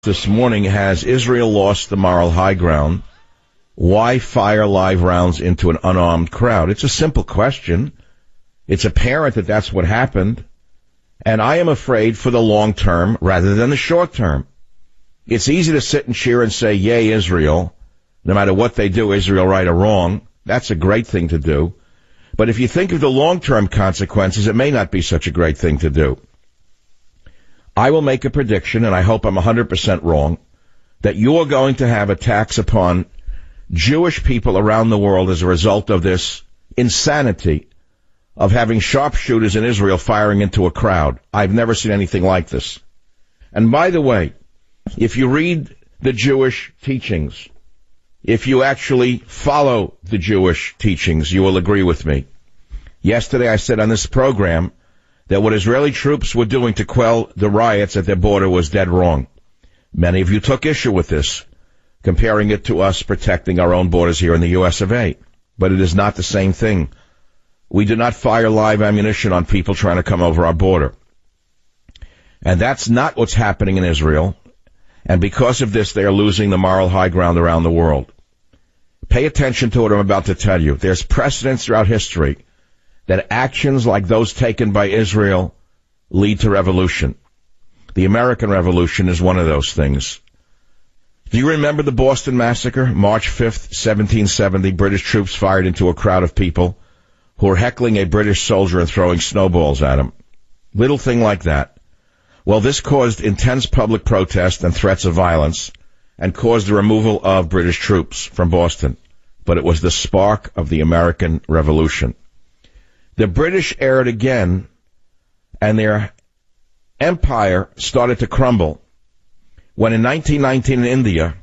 This morning, has Israel lost the moral high ground? Why fire live rounds into an unarmed crowd? It's a simple question. It's apparent that that's what happened. And I am afraid for the long term rather than the short term. It's easy to sit and cheer and say, yay, Israel. No matter what they do, Israel right or wrong. That's a great thing to do. But if you think of the long-term consequences, it may not be such a great thing to do. I will make a prediction, and I hope I'm 100% wrong, that you are going to have attacks upon Jewish people around the world as a result of this insanity of having sharpshooters in Israel firing into a crowd. I've never seen anything like this. And by the way, if you read the Jewish teachings, if you actually follow the Jewish teachings, you will agree with me. Yesterday I said on this program that what Israeli troops were doing to quell the riots at their border was dead wrong. Many of you took issue with this, comparing it to us protecting our own borders here in the U.S. of A. But it is not the same thing. We do not fire live ammunition on people trying to come over our border. And that's not what's happening in Israel. And because of this, they are losing the moral high ground around the world. Pay attention to what I'm about to tell you. There's precedence throughout history that actions like those taken by Israel lead to revolution. The American Revolution is one of those things. Do you remember the Boston Massacre? March 5th, 1770, British troops fired into a crowd of people who were heckling a British soldier and throwing snowballs at him. Little thing like that. Well, this caused intense public protest and threats of violence and caused the removal of British troops from Boston. But it was the spark of the American Revolution. The British erred again, and their empire started to crumble when in 1919 in India,